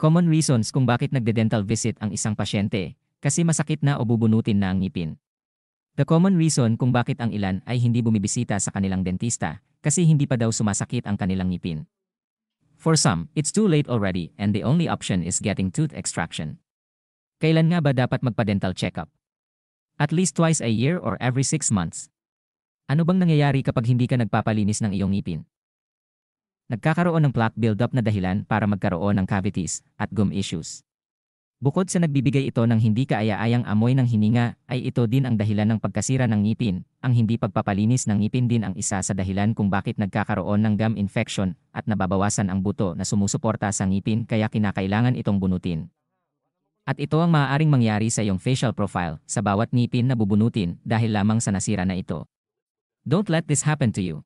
Common reasons kung bakit nagde-dental visit ang isang pasyente, kasi masakit na o bubunutin na ang ngipin. The common reason kung bakit ang ilan ay hindi bumibisita sa kanilang dentista, kasi hindi pa daw sumasakit ang kanilang ngipin. For some, it's too late already and the only option is getting tooth extraction. Kailan nga ba dapat magpa-dental checkup? At least twice a year or every 6 months. Ano bang nangyayari kapag hindi ka nagpapalinis ng iyong ngipin? Nagkakaroon ng plaque buildup na dahilan para magkaroon ng cavities at gum issues. Bukod sa nagbibigay ito ng hindi kaaya-ayang amoy ng hininga, ay ito din ang dahilan ng pagkasira ng ngipin. Ang hindi pagpapalinis ng ngipin din ang isa sa dahilan kung bakit nagkakaroon ng gum infection at nababawasan ang buto na sumusuporta sa ngipin kaya kinakailangan itong bunutin. At ito ang maaaring mangyari sa iyong facial profile sa bawat ngipin na bubunutin dahil lamang sa nasira na ito. Don't let this happen to you.